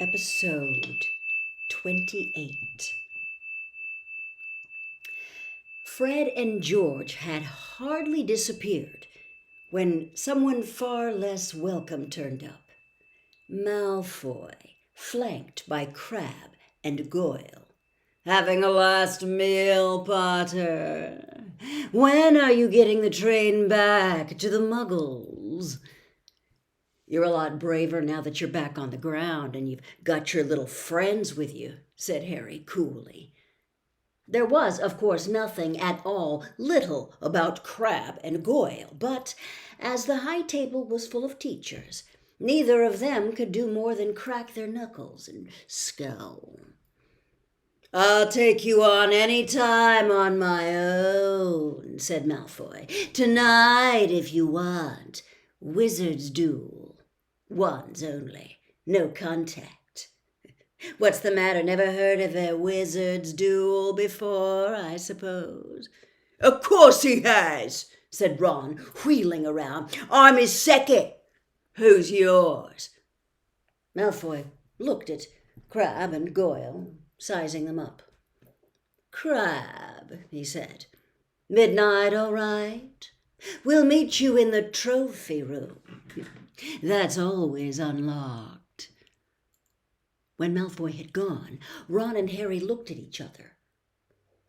Episode 28. Fred and George had hardly disappeared when someone far less welcome turned up. Malfoy, flanked by Crabbe and Goyle. "Having a last meal, Potter? When are you getting the train back to the Muggles?" "You're a lot braver now that you're back on the ground and you've got your little friends with you," said Harry coolly. There was, of course, nothing at all little about Crabbe and Goyle, but as the high table was full of teachers, neither of them could do more than crack their knuckles and scowl. "I'll take you on any time on my own," said Malfoy. "Tonight, if you want. Wizard's duel. Wands only. No contact." "What's the matter? Never heard of a wizard's duel before, I suppose?" "Of course he has," said Ron, wheeling around. "I'm his second. Who's yours?" Malfoy looked at Crabbe and Goyle, sizing them up. "Crabbe," he said. "Midnight all right? We'll meet you in the trophy room. That's always unlocked." When Malfoy had gone, Ron and Harry looked at each other.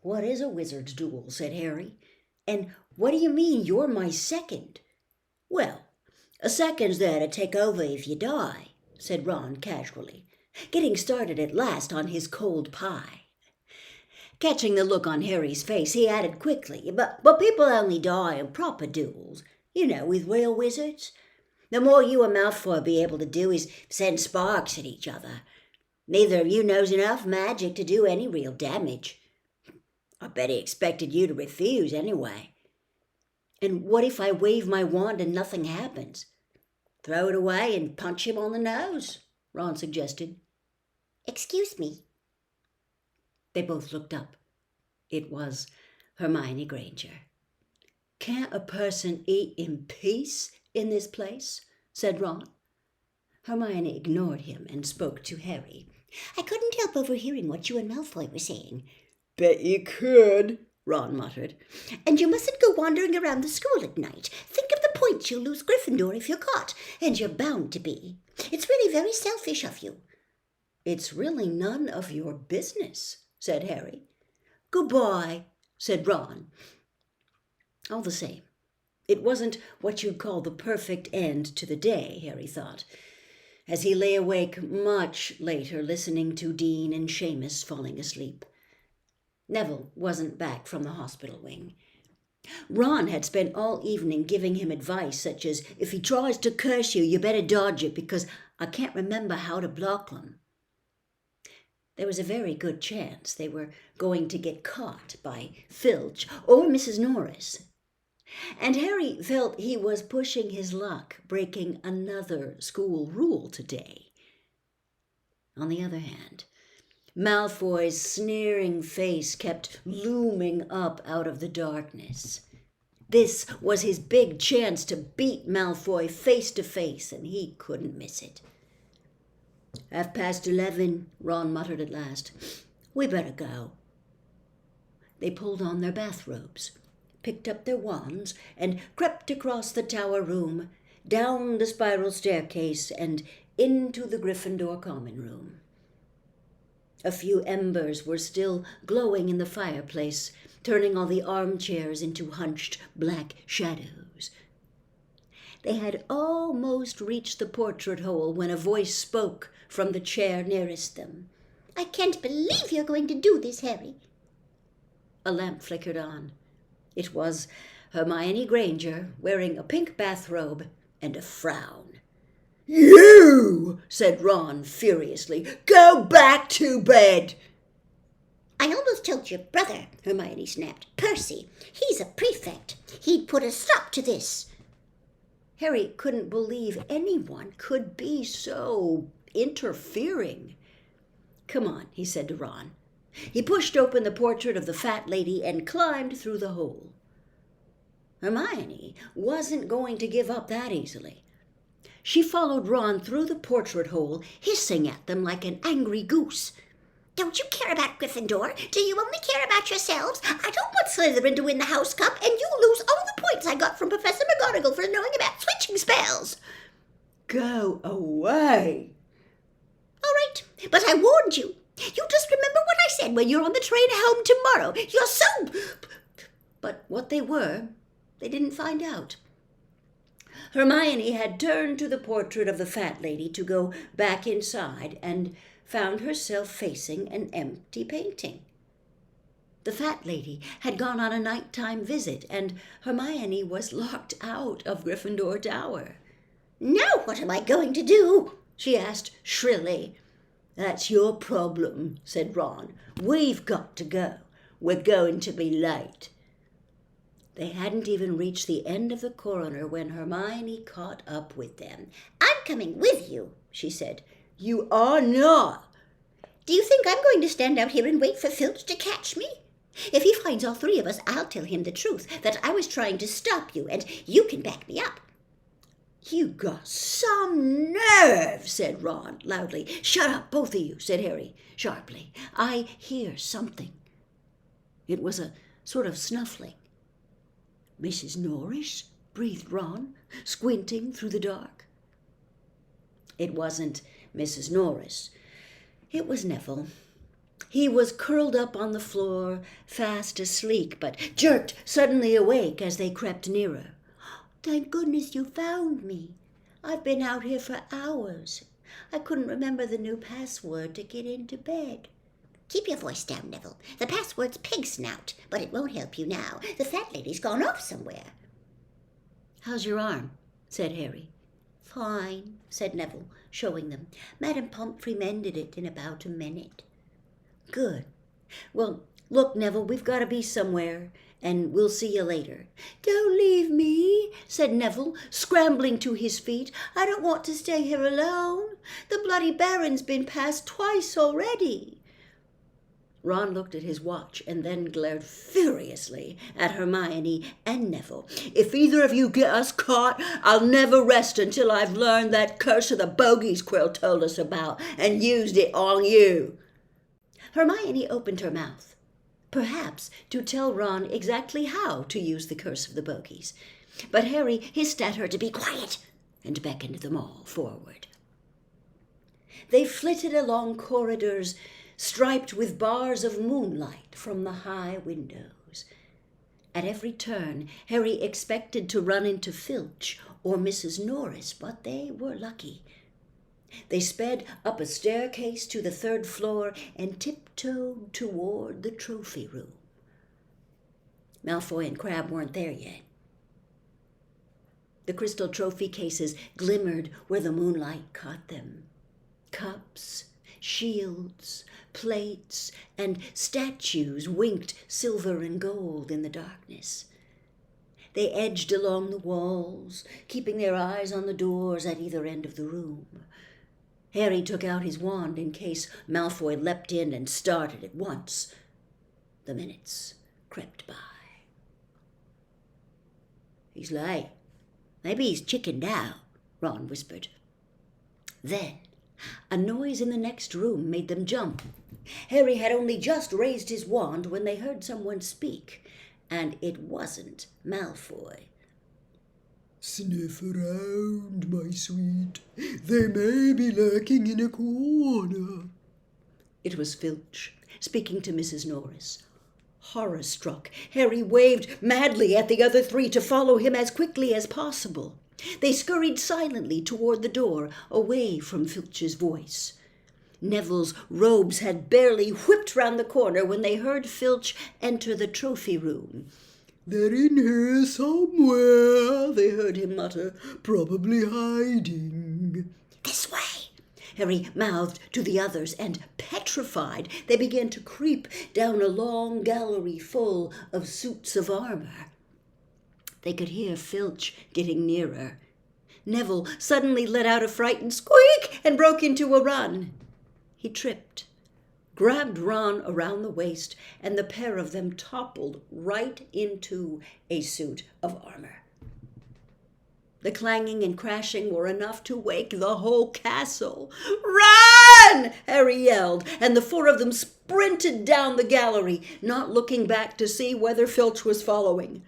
"What is a wizard's duel?" said Harry. "And what do you mean you're my second?" "Well, a second's there to take over if you die," said Ron casually, getting started at last on his cold pie. Catching the look on Harry's face, he added quickly, But people only die in proper duels, with real wizards. The more you and Malfoy be able to do is send sparks at each other. Neither of you knows enough magic to do any real damage. I bet he expected you to refuse anyway." "And what if I wave my wand and nothing happens?" "Throw it away and punch him on the nose," Ron suggested. "Excuse me." They both looked up. It was Hermione Granger. "Can't a person eat in peace in this place?" said Ron. Hermione ignored him and spoke to Harry. "I couldn't help overhearing what you and Malfoy were saying." "Bet you could," Ron muttered. "And you mustn't go wandering around the school at night. Think of the points you'll lose Gryffindor if you're caught, and you're bound to be. It's really very selfish of you." "It's really none of your business," said Harry. "Goodbye," said Ron. All the same, it wasn't what you'd call the perfect end to the day, Harry thought, as he lay awake much later listening to Dean and Seamus falling asleep. Neville wasn't back from the hospital wing. Ron had spent all evening giving him advice such as, "If he tries to curse you, you better dodge it because I can't remember how to block them." There was a very good chance they were going to get caught by Filch or Mrs. Norris. And Harry felt he was pushing his luck, breaking another school rule today. On the other hand, Malfoy's sneering face kept looming up out of the darkness. This was his big chance to beat Malfoy face to face, and he couldn't miss it. 11:30, Ron muttered at last. "We better go." They pulled on their bathrobes, picked up their wands, and crept across the tower room, down the spiral staircase, and into the Gryffindor common room. A few embers were still glowing in the fireplace, turning all the armchairs into hunched black shadows. They had almost reached the portrait hole when a voice spoke from the chair nearest them. "I can't believe you're going to do this, Harry." A lamp flickered on. It was Hermione Granger, wearing a pink bathrobe and a frown. "You!" said Ron furiously. "Go back to bed!" "I almost told your brother," Hermione snapped. "Percy, he's a prefect. He'd put a stop to this." Harry couldn't believe anyone could be so interfering. "Come on," he said to Ron. He pushed open the portrait of the fat lady and climbed through the hole. Hermione wasn't going to give up that easily. She followed Ron through the portrait hole, hissing at them like an angry goose. Don't you care about Gryffindor? Do you only care about yourselves? I don't want Slytherin to win the House Cup, and you'll lose all the points I got from Professor McGonagall for knowing about switching spells. Go away. All right, but I warned you. You just remember what I said when you're on the train home tomorrow. You're so... But what they were, they didn't find out. Hermione had turned to the portrait of the fat lady to go back inside and found herself facing an empty painting. The fat lady had gone on a nighttime visit, and Hermione was locked out of Gryffindor Tower. Now what am I going to do? She asked shrilly. That's your problem, said Ron. We've got to go. We're going to be late. They hadn't even reached the end of the corridor when Hermione caught up with them. I'm coming with you, she said. You are not. Do you think I'm going to stand out here and wait for Filch to catch me? If he finds all three of us, I'll tell him the truth, that I was trying to stop you, and you can back me up. You got some nerve, said Ron loudly. Shut up, both of you, said Harry sharply. I hear something. It was a sort of snuffling. Mrs. Norris, breathed Ron, squinting through the dark. It wasn't Mrs. Norris. It was Neville. He was curled up on the floor, fast asleep, but jerked suddenly awake as they crept nearer. Thank goodness you found me. I've been out here for hours. I couldn't remember the new password to get into bed. Keep your voice down, Neville. The password's Pig Snout, but it won't help you now. The fat lady's gone off somewhere. How's your arm? Said Harry. Fine, said Neville, showing them. Madame Pomfrey mended it in about a minute. Good. Well, look, Neville, we've got to be somewhere, and we'll see you later. Don't leave me, said Neville, scrambling to his feet. I don't want to stay here alone. The bloody Baron's been past twice already. Ron looked at his watch and then glared furiously at Hermione and Neville. If either of you get us caught, I'll never rest until I've learned that curse of the bogies Quill told us about and used it on you. Hermione opened her mouth, perhaps to tell Ron exactly how to use the curse of the bogies. But Harry hissed at her to be quiet and beckoned them all forward. They flitted along corridors striped with bars of moonlight from the high windows. At every turn, Harry expected to run into Filch or Mrs. Norris, but they were lucky. They sped up a staircase to the third floor and tiptoed toward the trophy room. Malfoy and Crabbe weren't there yet. The crystal trophy cases glimmered where the moonlight caught them. Cups, shields, plates, and statues winked silver and gold in the darkness. They edged along the walls, keeping their eyes on the doors at either end of the room. Harry took out his wand in case Malfoy leapt in and started at once. The minutes crept by. He's late. Maybe he's chickened out, Ron whispered. Then a noise in the next room made them jump. Harry had only just raised his wand when they heard someone speak, and it wasn't Malfoy. Sniff around, my sweet. They may be lurking in a corner. It was Filch, speaking to Mrs. Norris. Horror-struck, Harry waved madly at the other three to follow him as quickly as possible. They scurried silently toward the door, away from Filch's voice. Neville's robes had barely whipped round the corner when they heard Filch enter the trophy room. They're in here somewhere, they heard him mutter, probably hiding. This way, Harry mouthed to the others, and, petrified, they began to creep down a long gallery full of suits of armor. They could hear Filch getting nearer. Neville suddenly let out a frightened squeak and broke into a run. He tripped, grabbed Ron around the waist, and the pair of them toppled right into a suit of armor. The clanging and crashing were enough to wake the whole castle. "Run!" Harry yelled, and the four of them sprinted down the gallery, not looking back to see whether Filch was following.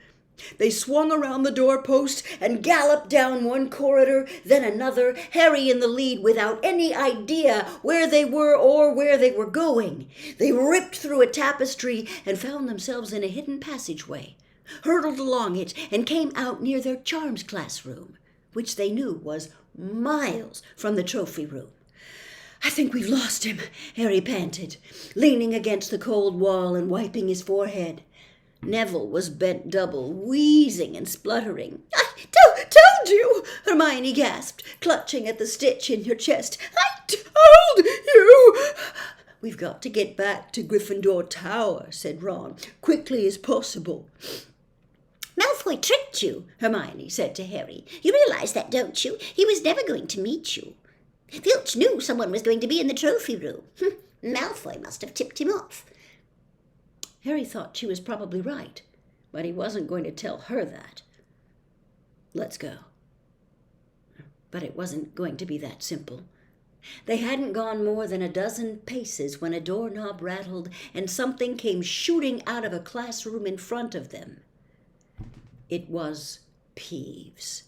They swung around the doorpost and galloped down one corridor, then another, Harry in the lead without any idea where they were or where they were going. They ripped through a tapestry and found themselves in a hidden passageway, hurtled along it, and came out near their charms classroom, which they knew was miles from the trophy room. "I think we've lost him," Harry panted, leaning against the cold wall and wiping his forehead. Neville was bent double, wheezing and spluttering. "I told you," Hermione gasped, clutching at the stitch in her chest. "I told you." "We've got to get back to Gryffindor Tower," said Ron, "quickly as possible." "Malfoy tricked you," Hermione said to Harry. "You realize that, don't you? He was never going to meet you. Filch knew someone was going to be in the trophy room. Malfoy must have tipped him off." Harry thought she was probably right, but he wasn't going to tell her that. "Let's go." But it wasn't going to be that simple. They hadn't gone more than a dozen paces when a doorknob rattled and something came shooting out of a classroom in front of them. It was Peeves.